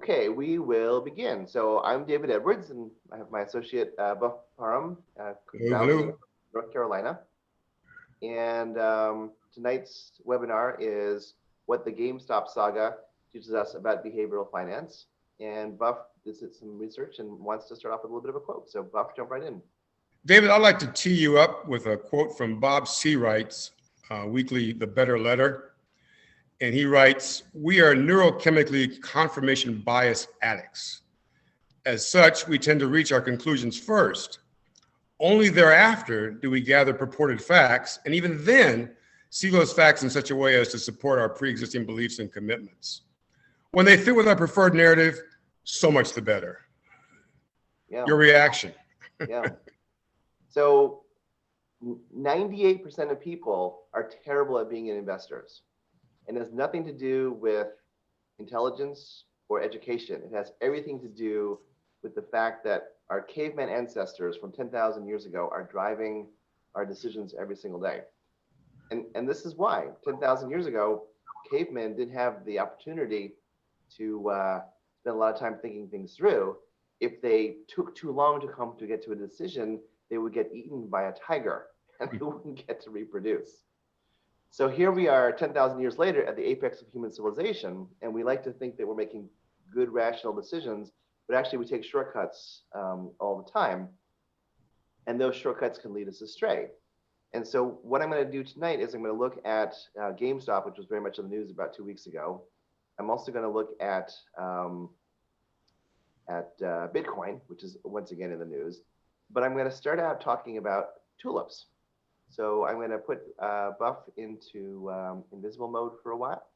Okay, we will begin. So I'm David Edwards, and I have my associate Buff Parham, Hello, grounded in hello. North Carolina. And tonight's webinar is what the GameStop saga teaches us about behavioral finance. And Buff did some research and wants to start off with a little bit of a quote. So Buff, jump right in. David, I'd like to tee you up with a quote from Bob Seawright's weekly The Better Letter. And he writes, "We are neurochemically confirmation bias addicts. As such, we tend to reach our conclusions first. Only thereafter do we gather purported facts, and even then, see those facts in such a way as to support our pre-existing beliefs and commitments. When they fit with our preferred narrative, so much the better." Yeah. Your reaction? Yeah. So 98% of people are terrible at being investors. And it has nothing to do with intelligence or education. It has everything to do with the fact that our caveman ancestors from 10,000 years ago are driving our decisions every single day. And this is why 10,000 years ago, cavemen didn't have the opportunity to spend a lot of time thinking things through. If they took too long to get to a decision, they would get eaten by a tiger and they wouldn't get to reproduce. So here we are 10,000 years later at the apex of human civilization, and we like to think that we're making good, rational decisions, but actually we take shortcuts all the time, and those shortcuts can lead us astray. And so what I'm going to do tonight is I'm going to look at GameStop, which was very much in the news about 2 weeks ago. I'm also going to look at Bitcoin, which is once again in the news, but I'm going to start out talking about tulips. So I'm going to put Buff into invisible mode for a while.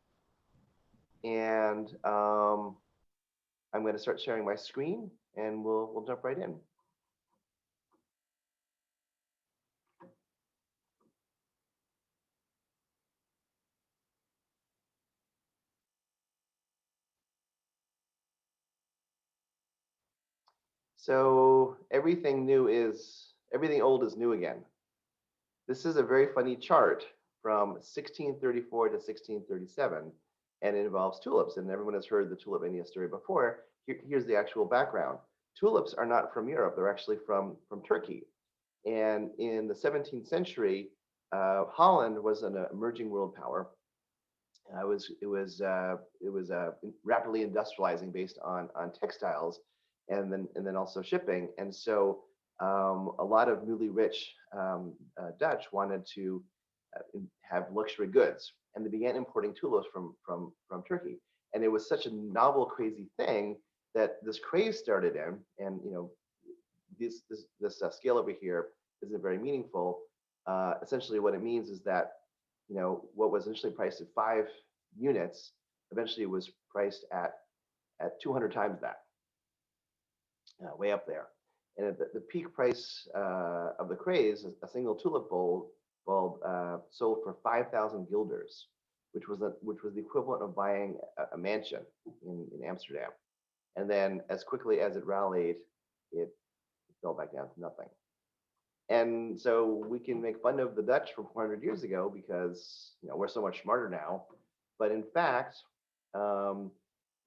And I'm going to start sharing my screen and we'll jump right in. So everything old is new again. This is a very funny chart from 1634 to 1637, and it involves tulips. And everyone has heard the tulip mania story before. Here's the actual background. Tulips are not from Europe; they're actually from Turkey. And in the 17th century, Holland was an emerging world power. It was rapidly industrializing based on textiles, and then also shipping. And so a lot of newly rich Dutch wanted to have luxury goods, and they began importing tulips from Turkey. And it was such a novel, crazy thing that this craze started in. And this scale over here isn't very meaningful. Essentially, what it means is that what was initially priced at 5 units eventually was priced at 200 times that, way up there. And at the peak price of the craze, a single tulip bulb sold for 5,000 guilders, which was the equivalent of buying a mansion in Amsterdam. And then, as quickly as it rallied, it fell back down to nothing. And so we can make fun of the Dutch from 400 years ago because we're so much smarter now. But in fact,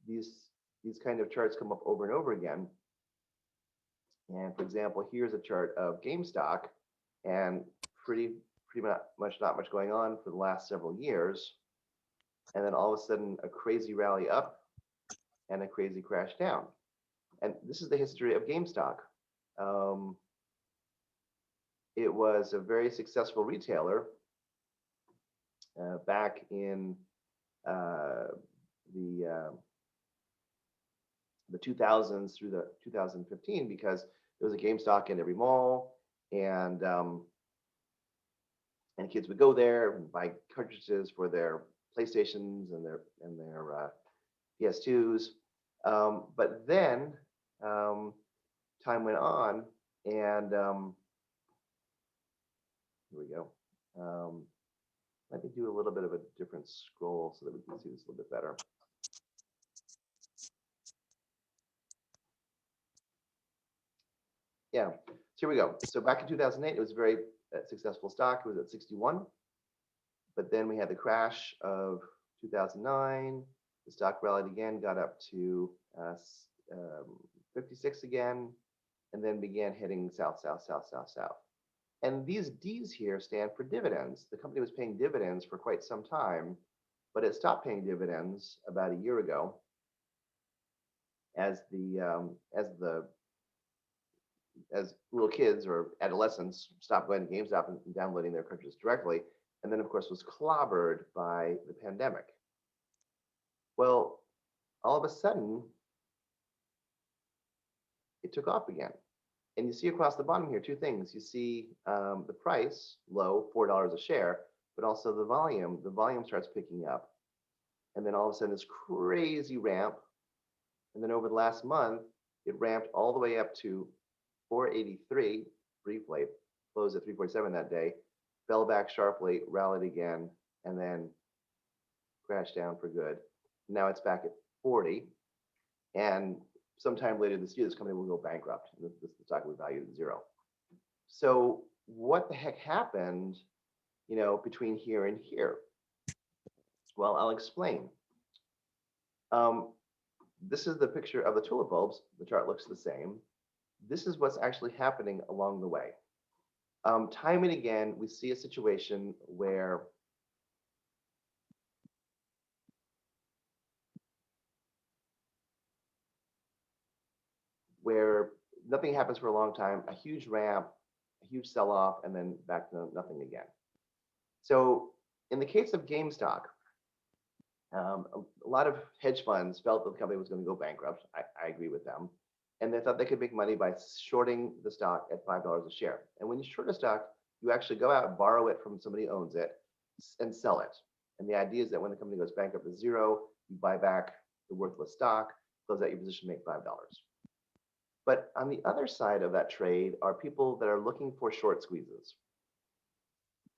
these kind of charts come up over and over again. And for example, here's a chart of GameStop, and pretty much not much going on for the last several years. And then all of a sudden, a crazy rally up and a crazy crash down. And this is the history of GameStop. It was a very successful retailer back in the 2000s through the 2015, because there was a GameStop in every mall, and kids would go there and buy cartridges for their PlayStations and their PS2s. But then time went on, and here we go. Let me do a little bit of a different scroll so that we can see this a little bit better. Yeah, so here we go. So back in 2008, it was a very successful stock. It was at 61. But then we had the crash of 2009, The stock rallied again, got up to 56 again, and then began heading south, south, south, south, south. And these D's here stand for dividends. The company was paying dividends for quite some time, but it stopped paying dividends about a year ago as little kids or adolescents stopped going to GameStop and downloading their cartridges directly, and then of course was clobbered by the pandemic. Well, all of a sudden, it took off again. And you see across the bottom here two things. You see the price low, $4 a share, but also the volume. The volume starts picking up. And then all of a sudden this crazy ramp. And then over the last month, it ramped all the way up to 483 briefly, closed at 347 that day, fell back sharply, rallied again, and then crashed down for good. Now it's back at 40. And sometime later this year, this company will go bankrupt. The stock will be valued at zero. So what the heck happened, between here and here? Well, I'll explain. This is the picture of the tulip bulbs. The chart looks the same. This is what's actually happening along the way. Time and again, we see a situation where nothing happens for a long time, a huge ramp, a huge sell-off, and then back to nothing again. So in the case of GameStop, a lot of hedge funds felt that the company was going to go bankrupt. I agree with them. And they thought they could make money by shorting the stock at $5 a share. And when you short a stock, you actually go out and borrow it from somebody who owns it and sell it. And the idea is that when the company goes bankrupt to zero, you buy back the worthless stock, close out your position, make $5. But on the other side of that trade are people that are looking for short squeezes.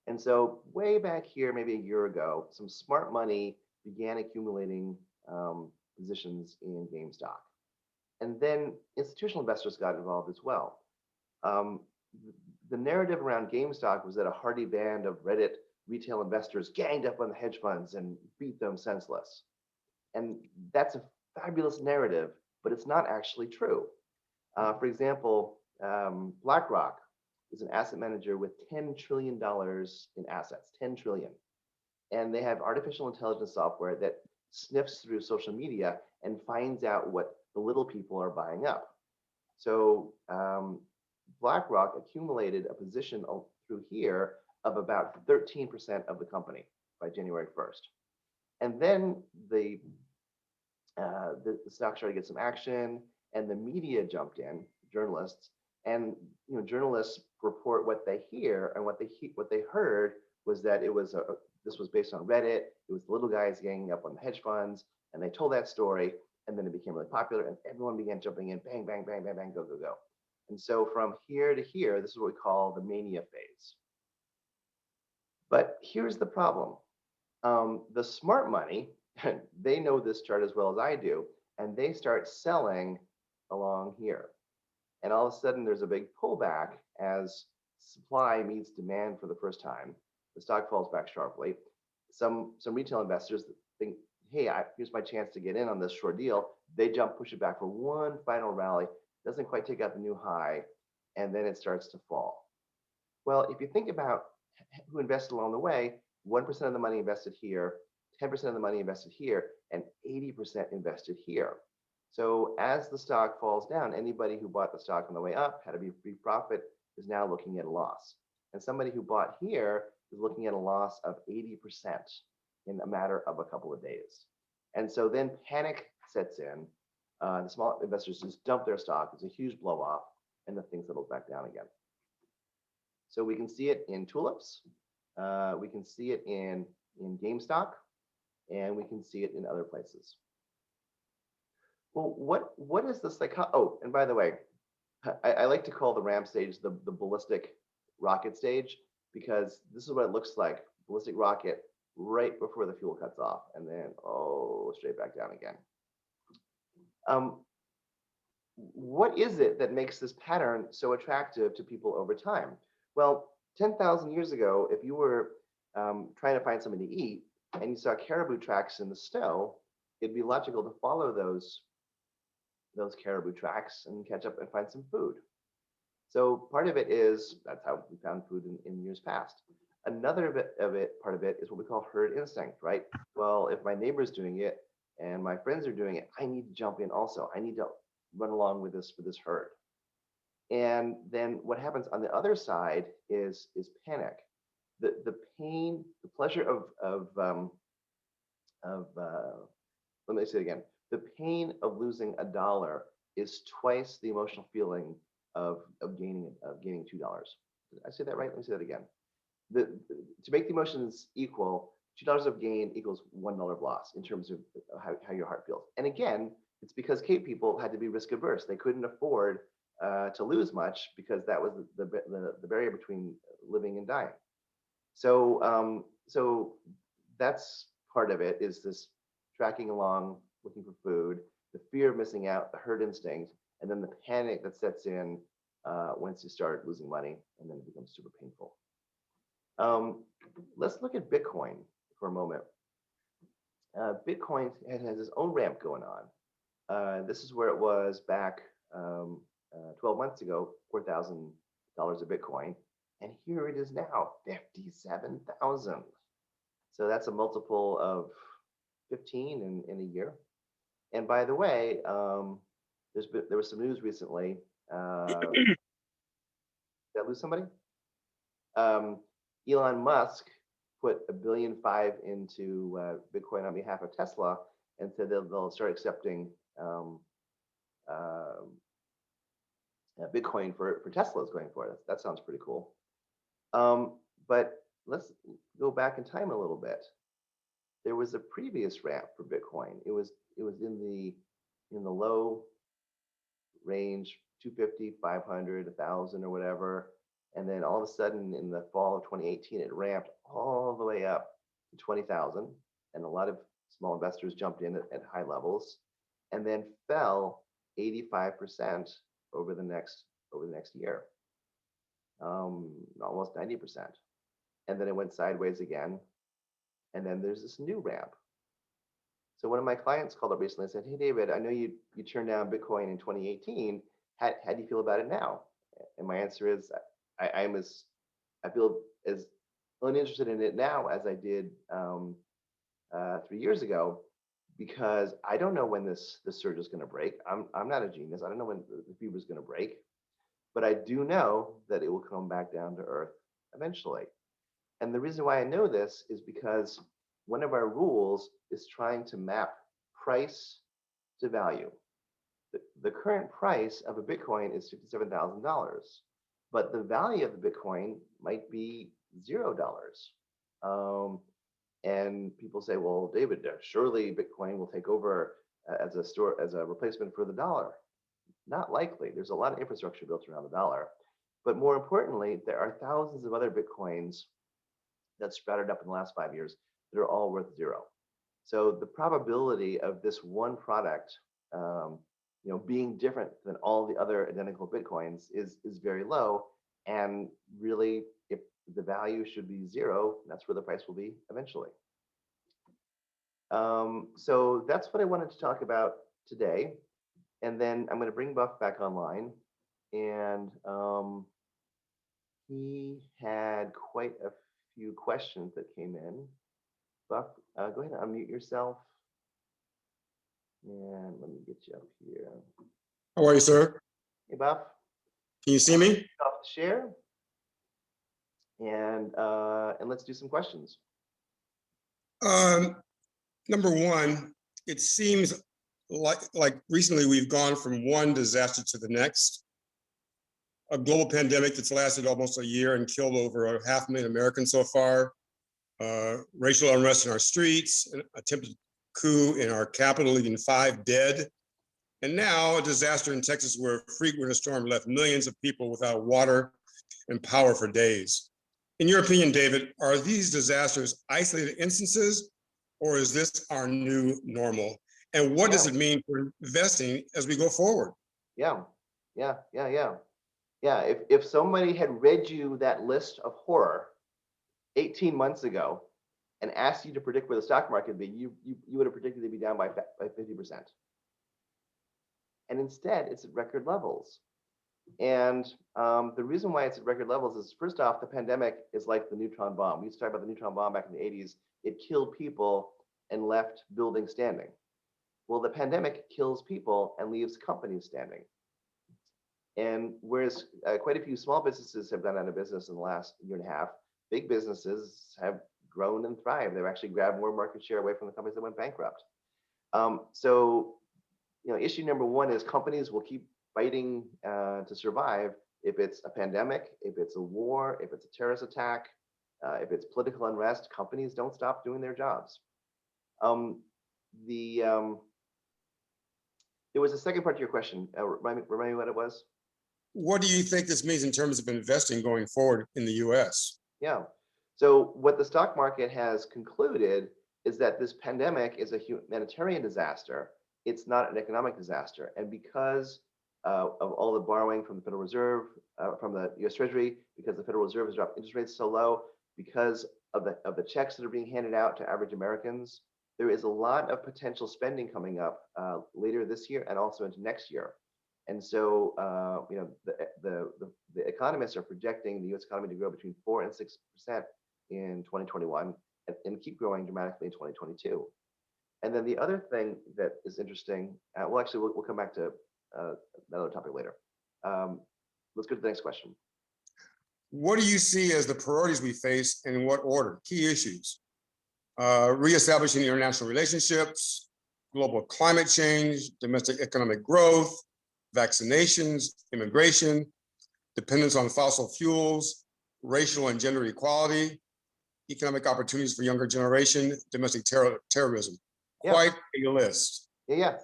And so way back here, maybe a year ago, some smart money began accumulating positions in GameStop. And then institutional investors got involved as well. The narrative around GameStop was that a hardy band of Reddit retail investors ganged up on the hedge funds and beat them senseless. And that's a fabulous narrative, but it's not actually true. For example, BlackRock is an asset manager with $10 trillion in assets, 10 trillion. And they have artificial intelligence software that sniffs through social media and finds out what the little people are buying up. So BlackRock accumulated a position through here of about 13% of the company by January 1st. And then the stock started to get some action, and the media jumped in, journalists, and journalists report what they hear, and what they heard was that this was based on Reddit. It was the little guys ganging up on the hedge funds, and they told that story, and then it became really popular, and everyone began jumping in, bang, bang, bang, bang, bang, go, go, go. And so from here to here, this is what we call the mania phase. But here's the problem. The smart money, they know this chart as well as I do, and they start selling along here. And all of a sudden, there's a big pullback as supply meets demand for the first time. The stock falls back sharply. Some retail investors think, hey, here's my chance to get in on this short deal. They push it back for one final rally, doesn't quite take out the new high, and then it starts to fall. Well, if you think about who invested along the way, 1% of the money invested here, 10% of the money invested here, and 80% invested here. So as the stock falls down, anybody who bought the stock on the way up, had a brief profit, is now looking at a loss. And somebody who bought here is looking at a loss of 80% in a matter of a couple of days. And so then panic sets in. The small investors just dump their stock. It's a huge blow off, and the thing settles back down again. So we can see it in Tulips. We can see it in GameStop, and we can see it in other places. Well, what is the psychology? Oh, and by the way, I like to call the ramp stage the ballistic rocket stage, because this is what it looks like. Ballistic rocket right before the fuel cuts off, and then straight back down again. What is it that makes this pattern so attractive to people over time? Well, 10,000 years ago, if you were trying to find something to eat and you saw caribou tracks in the snow, it'd be logical to follow those caribou tracks and catch up and find some food. So part of it is that's how we found food in years past. Another part of it is what we call herd instinct, right? Well, if my neighbor's doing it and my friends are doing it, I need to jump in also. I need to run along with this herd. And then what happens on the other side is panic. The pain, the pleasure let me say it again. The pain of losing $1 is twice the emotional feeling of gaining $2. Did I say that right? Let me say that again. To make the emotions equal, $2 of gain equals $1 of loss in terms of how your heart feels. And again, it's because cave people had to be risk averse. They couldn't afford to lose much because that was the barrier between living and dying. So so that's part of it, is this tracking along, looking for food, the fear of missing out, the herd instinct, and then the panic that sets in once you start losing money, and then it becomes super painful. Let's look at Bitcoin for a moment. Bitcoin has its own ramp going on. This is where it was back 12 months ago, $4,000 a Bitcoin. And here it is now, 57,000. So that's a multiple of 15 in a year. And by the way, there was some news recently. Did I lose somebody? Elon Musk put $1.5 billion into Bitcoin on behalf of Tesla, and said they'll start accepting Bitcoin for Teslas going forward. That sounds pretty cool. But let's go back in time a little bit. There was a previous ramp for Bitcoin. It was in the low range, 250, 500, 1,000 or whatever. And then all of a sudden in the fall of 2018, it ramped all the way up to 20,000. And a lot of small investors jumped in at high levels, and then fell 85% over the next year, almost 90%. And then it went sideways again. And then there's this new ramp. So one of my clients called up recently and said, "Hey, David, I know you turned down Bitcoin in 2018. How do you feel about it now?" And my answer is, I feel as uninterested in it now as I did 3 years ago, because I don't know when this surge is going to break. I'm not a genius. I don't know when the fever is going to break, but I do know that it will come back down to earth eventually. And the reason why I know this is because one of our rules is trying to map price to value. The current price of a Bitcoin is $57,000, but the value of the Bitcoin might be $0. And people say, "Well, David, surely Bitcoin will take over as a replacement for the dollar." Not likely. There's a lot of infrastructure built around the dollar, but more importantly, there are thousands of other Bitcoins that sprouted up in the last 5 years that are all worth zero. So the probability of this one product, being different than all the other identical Bitcoins is very low. And really, if the value should be zero, that's where the price will be eventually. So that's what I wanted to talk about today. And then I'm going to bring Buff back online. And he had quite a few questions that came in. Buff, go ahead and unmute yourself. And let me get you up here. How are you, sir? Hey, Buff. Can you see me? Off the share. And let's do some questions. Number one, it seems like recently we've gone from one disaster to the next. A global pandemic that's lasted almost a year and killed over 500,000 Americans so far. Racial unrest in our streets, an attempted coup in our capital, leaving 5 dead. And now a disaster in Texas where a freak winter storm left millions of people without water and power for days. In your opinion, David, are these disasters isolated instances, or is this our new normal? And what does it mean for investing as we go forward? Yeah. If somebody had read you that list of horror 18 months ago, and asked you to predict where the stock market would be, you would have predicted it'd be down by 50%. And instead, it's at record levels. And the reason why it's at record levels is, first off, the pandemic is like the neutron bomb. We used to talk about the neutron bomb back in the 80s. It killed people and left buildings standing. Well, the pandemic kills people and leaves companies standing. And whereas quite a few small businesses have gone out of business in the last year and a half, big businesses have grown and thrived. They've actually grabbed more market share away from the companies that went bankrupt. So, issue number one is companies will keep fighting to survive if it's a pandemic, if it's a war, if it's a terrorist attack, if it's political unrest. Companies don't stop doing their jobs. There was a second part to your question. Remind me what it was. What do you think this means in terms of investing going forward in the U.S.? Yeah. So what the stock market has concluded is that this pandemic is a humanitarian disaster. It's not an economic disaster. And because of all the borrowing from the Federal Reserve, from the U.S. Treasury, because the Federal Reserve has dropped interest rates so low, because of the checks that are being handed out to average Americans, there is a lot of potential spending coming up later this year and also into next year. And so, the economists are projecting the U.S. economy to grow between 4% and 6% in 2021 and keep growing dramatically in 2022. And then the other thing that is interesting, we'll come back to another topic later. Let's go to the next question. What do you see as the priorities we face and in what order? Key issues: reestablishing international relationships, global climate change, domestic economic growth, vaccinations, immigration, dependence on fossil fuels, racial and gender equality, economic opportunities for younger generation, domestic terrorism. Yeah. Quite a list. Yeah.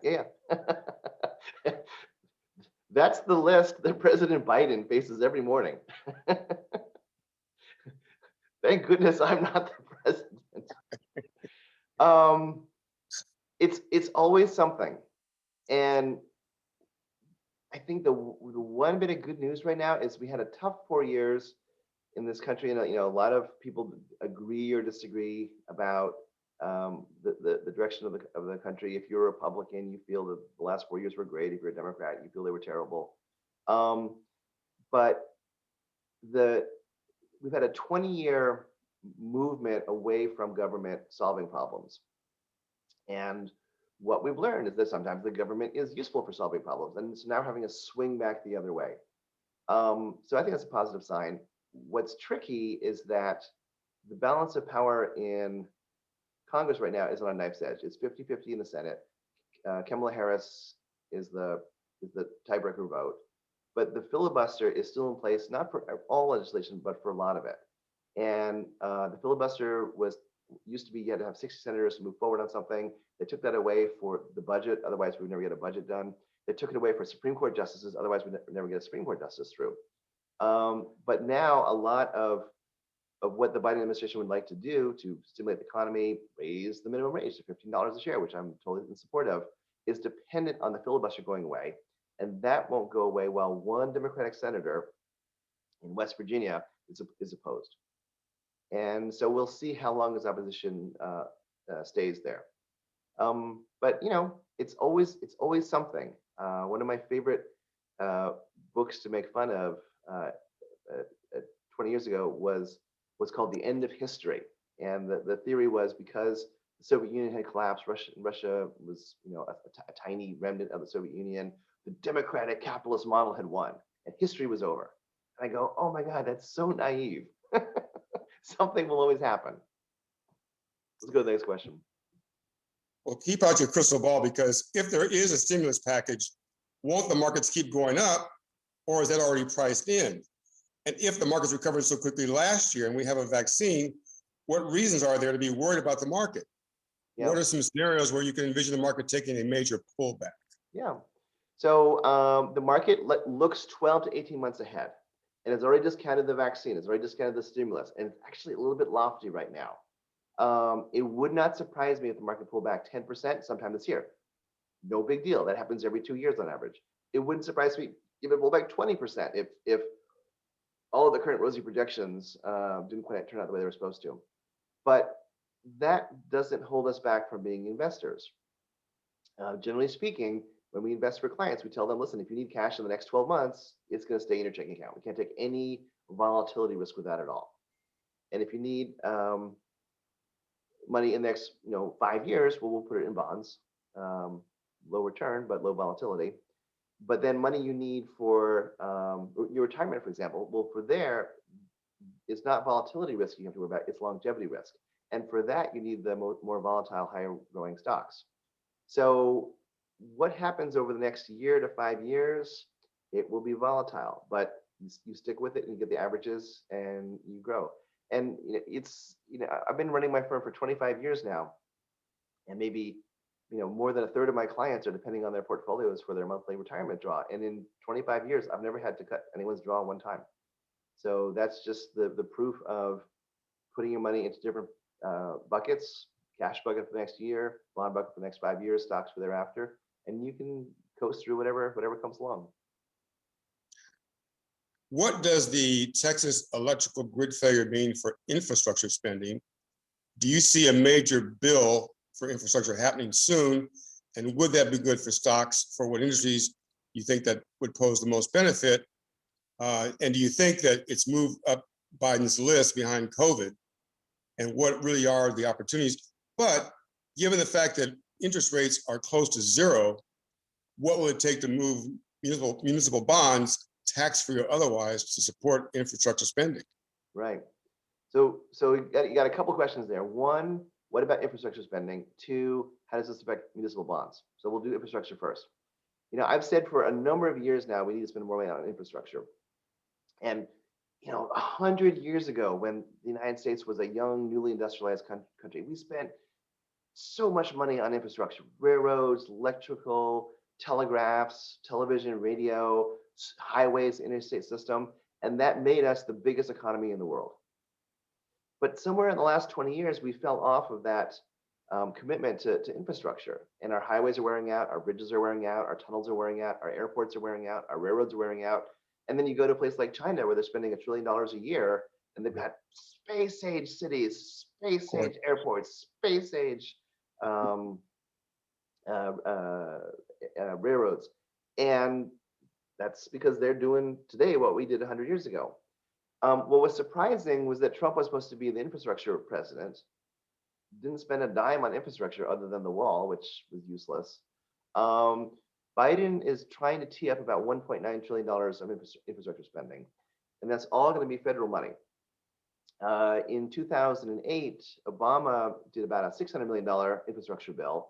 That's the list that President Biden faces every morning. Thank goodness I'm not the president. It's always something. And I think the one bit of good news right now is we had a tough 4 years in this country, and a lot of people agree or disagree about the direction of the country. If you're a Republican, you feel that the last 4 years were great. If you're a Democrat, you feel they were terrible. But we've had a 20-year movement away from government solving problems. And what we've learned is that sometimes the government is useful for solving problems, and so now we're having a swing back the other way. So I think that's a positive sign. What's tricky is that the balance of power in Congress right now is on a knife's edge. It's 50-50 in the Senate. Kamala Harris is the tiebreaker vote, but the filibuster is still in place, not for all legislation, but for a lot of it. And the filibuster used to be you had to have 60 senators to move forward on something. They took that away for the budget. Otherwise, we'd never get a budget done. They took it away for Supreme Court justices. Otherwise, we'd never get a Supreme Court justice through. But now a lot of what the Biden administration would like to do to stimulate the economy, raise the minimum wage to $15 a share, which I'm totally in support of, is dependent on the filibuster going away. And that won't go away while one Democratic senator in West Virginia is opposed. And so we'll see how long this opposition stays there. But it's always something. One of my favorite books to make fun of 20 years ago was what's called The End of History. And the theory was because the Soviet Union had collapsed, Russia was a tiny remnant of the Soviet Union, the democratic capitalist model had won, and history was over. And I go, oh my God, that's so naive. Something will always happen. Let's go to the next question. Well, keep out your crystal ball, because if there is a stimulus package, won't the markets keep going up, or is that already priced in? And if the markets recovered so quickly last year and we have a vaccine, what reasons are there to be worried about the market? Yeah. What are some scenarios where you can envision the market taking a major pullback? Yeah. So the market looks 12 to 18 months ahead, and it's already discounted the vaccine. It's already discounted the stimulus, and it's actually a little bit lofty right now. It would not surprise me if the market pulled back 10% sometime this year. No big deal. That happens every 2 years on average. It wouldn't surprise me if it pulled back 20% if all of the current rosy projections didn't quite turn out the way they were supposed to. But that doesn't hold us back from being investors. Generally speaking, when we invest for clients, we tell them, listen, if you need cash in the next 12 months, it's going to stay in your checking account. We can't take any volatility risk with that at all. And if you need money in the next 5 years, well, we'll put it in bonds, low return but low volatility. But then money you need for your retirement, for example, well, for there, it's not volatility risk you have to worry about, it's longevity risk. And for that, you need the more volatile, higher growing stocks. So what happens over the next year to 5 years, it will be volatile, but you stick with it and you get the averages and you grow. And I've been running my firm for 25 years now, and maybe more than a third of my clients are depending on their portfolios for their monthly retirement draw. And in 25 years, I've never had to cut anyone's draw one time. So that's just the proof of putting your money into different buckets: cash bucket for the next year, bond bucket for the next 5 years, stocks for thereafter, and you can coast through whatever comes along. What does the Texas electrical grid failure mean for infrastructure spending? Do you see a major bill for infrastructure happening soon? And would that be good for stocks? For what industries you think that would pose the most benefit? And do you think that it's moved up Biden's list behind COVID? And what really are the opportunities? But given the fact that interest rates are close to zero, what will it take to move municipal bonds, tax-free or otherwise, to support infrastructure spending? Right. So you got a couple questions there. One, what about infrastructure spending? Two, how does this affect municipal bonds? So we'll do infrastructure first. I've said for a number of years now, we need to spend more money on infrastructure. And 100 years ago, when the United States was a young, newly industrialized country, we spent so much money on infrastructure: railroads, electrical, telegraphs, television, radio, highways, interstate system, and that made us the biggest economy in the world. But somewhere in the last 20 years, we fell off of that commitment to infrastructure, and our highways are wearing out, our bridges are wearing out, our tunnels are wearing out, our airports are wearing out, our railroads are wearing out. And then you go to a place like China, where they're spending $1 trillion a year, and they've got space-age cities, space-age airports, space-age railroads. And that's because they're doing today what we did 100 years ago. What was surprising was that Trump was supposed to be the infrastructure president, didn't spend a dime on infrastructure other than the wall, which was useless. Biden is trying to tee up about $1.9 trillion of infrastructure spending, and that's all going to be federal money. In 2008, Obama did about a $600 million infrastructure bill,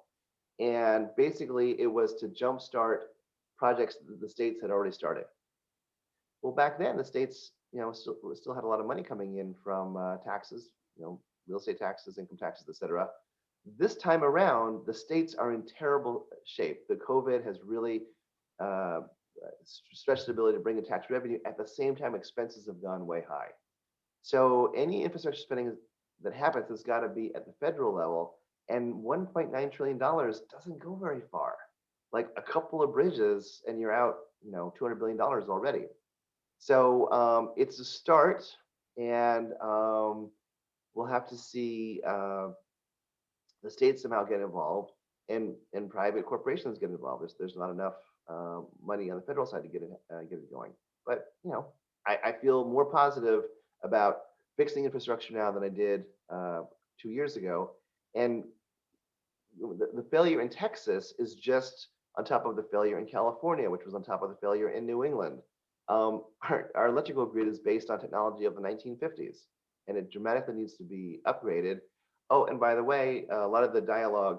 and basically it was to jumpstart projects that the states had already started. Well, back then the states, still had a lot of money coming in from taxes, real estate taxes, income taxes, etc. This time around, the states are in terrible shape. The COVID has really stretched the ability to bring in tax revenue. At the same time, expenses have gone way high. So any infrastructure spending that happens has got to be at the federal level, and $1.9 trillion doesn't go very far. Like a couple of bridges and you're out, $200 billion already. So it's a start, and we'll have to see the states somehow get involved, and private corporations get involved. There's not enough money on the federal side to get it going. But I feel more positive about fixing infrastructure now than I did 2 years ago. And the failure in Texas is just on top of the failure in California, which was on top of the failure in New England. Our electrical grid is based on technology of the 1950s, and it dramatically needs to be upgraded. Oh, and by the way, a lot of the dialogue,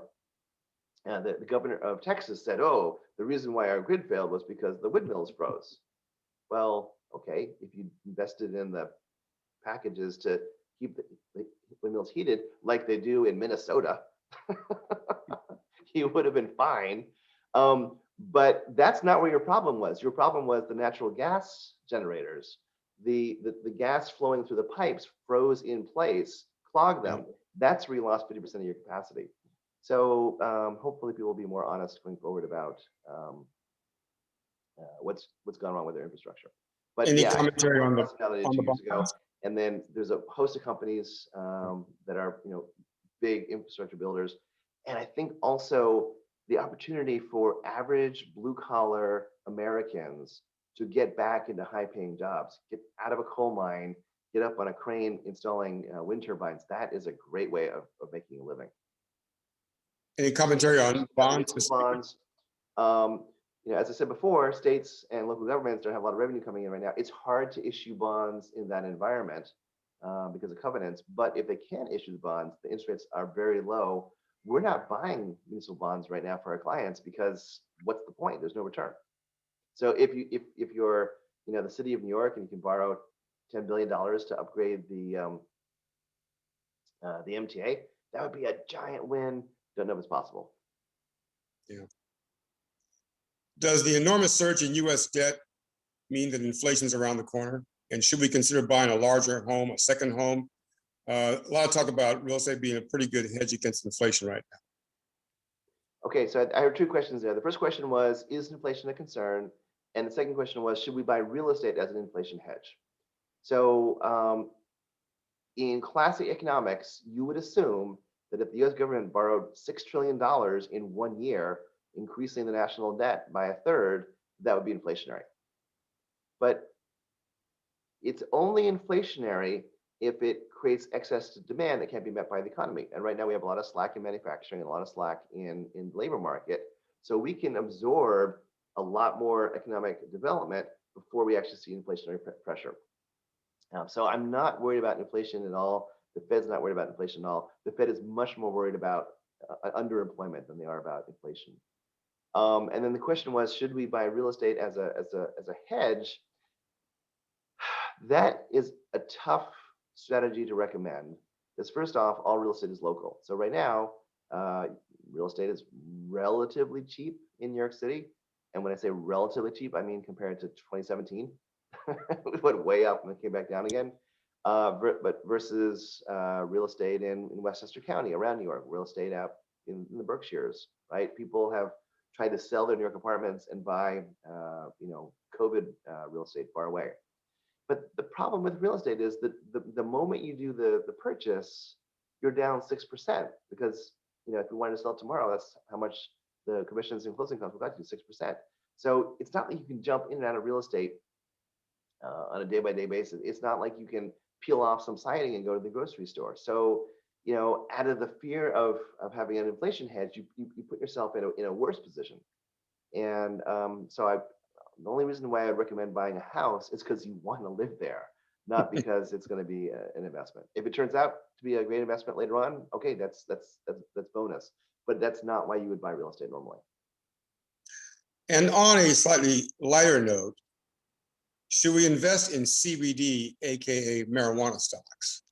the governor of Texas said, oh, the reason why our grid failed was because the windmills froze. Well, okay, if you invested in the packages to keep the windmills heated like they do in Minnesota, you would have been fine. But that's not where your problem was. Your problem was the natural gas generators. The gas flowing through the pipes froze in place, clogged them. That's where you lost 50% of your capacity. So hopefully people will be more honest going forward about what's gone wrong with their infrastructure. But any commentary on the years ago. And then there's a host of companies that are big infrastructure builders. And I think also the opportunity for average blue collar Americans to get back into high paying jobs, get out of a coal mine, get up on a crane installing wind turbines. That is a great way of making a living. Any commentary on bonds? Bonds. As I said before, states and local governments don't have a lot of revenue coming in right now. It's hard to issue bonds in that environment because of covenants. But if they can issue the bonds, the interest rates are very low. We're not buying municipal bonds right now for our clients because what's the point? There's no return. So if you're the city of New York and you can borrow $10 billion to upgrade the MTA, that would be a giant win. Don't know if it's possible. Yeah. Does the enormous surge in U.S. debt mean that inflation's around the corner? And should we consider buying a larger home, a second home? A lot of talk about real estate being a pretty good hedge against inflation right now. Okay, so I heard two questions there. The first question was, is inflation a concern? And the second question was, should we buy real estate as an inflation hedge? So in classic economics, you would assume that if the US government borrowed $6 trillion in 1 year, increasing the national debt by a third, that would be inflationary. But it's only inflationary if it creates excess demand that can't be met by the economy. And right now we have a lot of slack in manufacturing and a lot of slack in the labor market. So we can absorb a lot more economic development before we actually see inflationary pressure. So I'm not worried about inflation at all. The Fed's not worried about inflation at all. The Fed is much more worried about underemployment than they are about inflation. And then the question was, should we buy real estate as a hedge? That is a tough strategy to recommend. Because first off, all real estate is local. So right now, real estate is relatively cheap in New York City. And when I say relatively cheap, I mean compared to 2017, it went way up and then came back down again. But versus real estate in Westchester County around New York, real estate out in the Berkshires, right? People have tried to sell their New York apartments and buy, COVID real estate far away. But the problem with real estate is that the moment you do the purchase, you're down 6% because if you wanted to sell it tomorrow, that's how much the commissions and closing costs will cost you, 6%. So it's not like you can jump in and out of real estate on a day-by-day basis. It's not like you can peel off some siding and go to the grocery store. So out of the fear of having an inflation hedge, you put yourself in a worse position. And the only reason why I'd recommend buying a house is because you want to live there, not because it's going to be an investment. If it turns out to be a great investment later on, okay, that's bonus. But that's not why you would buy real estate normally. And on a slightly lighter note, should we invest in CBD, aka marijuana stocks?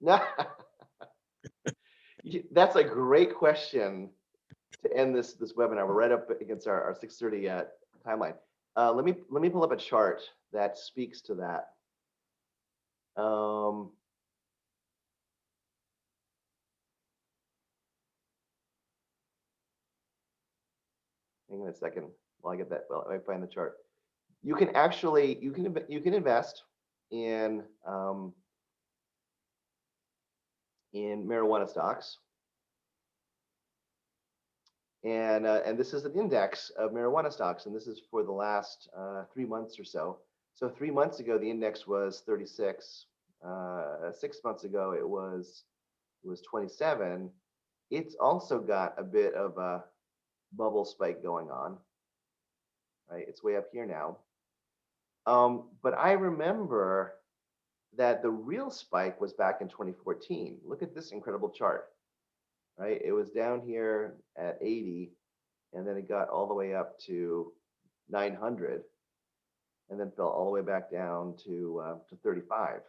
That's a great question to end this webinar. We're right up against our 6:30 timeline. Let me pull up a chart that speaks to that. Hang on a second while I get that. Well, I find the chart. You can actually you can invest in marijuana stocks. And this is an index of marijuana stocks, and this is for the last 3 months or so. So 3 months ago, the index was 36. 6 months ago, it was 27. It's also got a bit of a bubble spike going on. Right, it's way up here now. But I remember that the real spike was back in 2014. Look at this incredible chart. Right, it was down here at 80, and then it got all the way up to 900, and then fell all the way back down to 35,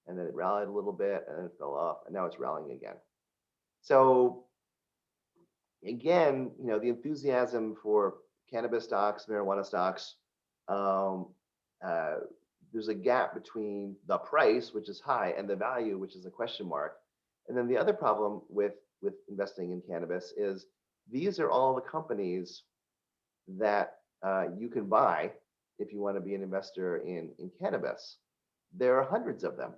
and then it rallied a little bit, and then it fell off, and now it's rallying again. So again, the enthusiasm for cannabis stocks, marijuana stocks, there's a gap between the price, which is high, and the value, which is a question mark. And then the other problem with investing in cannabis is these are all the companies that you can buy if you want to be an investor in cannabis. There are hundreds of them.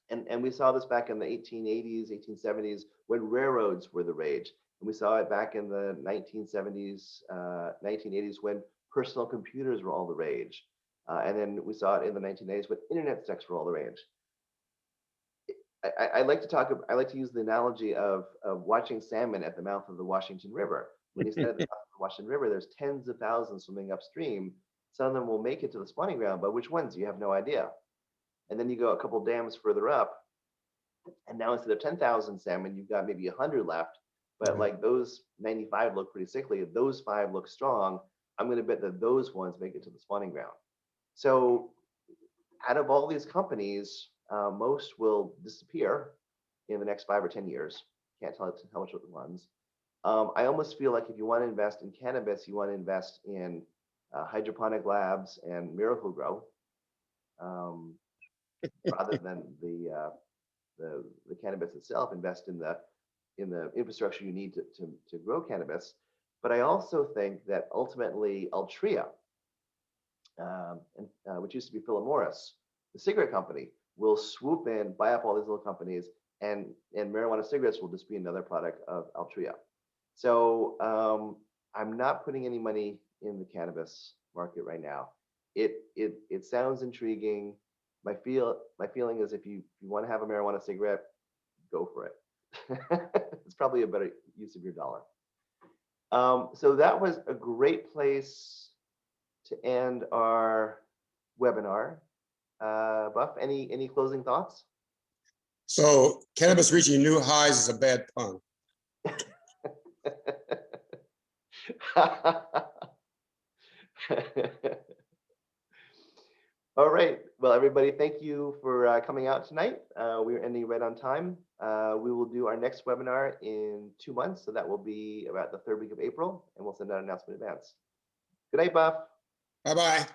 And we saw this back in the 1880s, 1870s, when railroads were the rage. And we saw it back in the 1970s, 1980s, when personal computers were all the rage. And then we saw it in the 1980s when internet sex were all the rage. I like to talk. I like to use the analogy of watching salmon at the mouth of the Washington River. When you stand at the mouth of the Washington River, there's tens of thousands swimming upstream. Some of them will make it to the spawning ground, but which ones? You have no idea. And then you go a couple dams further up, and now instead of 10,000 salmon, you've got maybe 100 left. But like those 95 look pretty sickly. Those 5 look strong. I'm going to bet that those ones make it to the spawning ground. So out of all these companies, most will disappear in the next 5 or 10 years. Can't tell how much it runs. I almost feel like if you want to invest in cannabis, you want to invest in hydroponic labs and Miracle Grow, rather than the cannabis itself. Invest in the infrastructure you need to grow cannabis. But I also think that ultimately Altria, which used to be Philip Morris, the cigarette company, will swoop in, buy up all these little companies, and marijuana cigarettes will just be another product of Altria. So I'm not putting any money in the cannabis market right now. It sounds intriguing. My feeling is if you want to have a marijuana cigarette, go for it. It's probably a better use of your dollar. So that was a great place to end our webinar. Buff, any closing thoughts? So cannabis reaching new highs is a bad pun. All right. Well, everybody, thank you for coming out tonight. We're ending right on time. We will do our next webinar in 2 months. So that will be about the 3rd week of April, and we'll send out an announcement in advance. Good night, Buff. Bye-bye.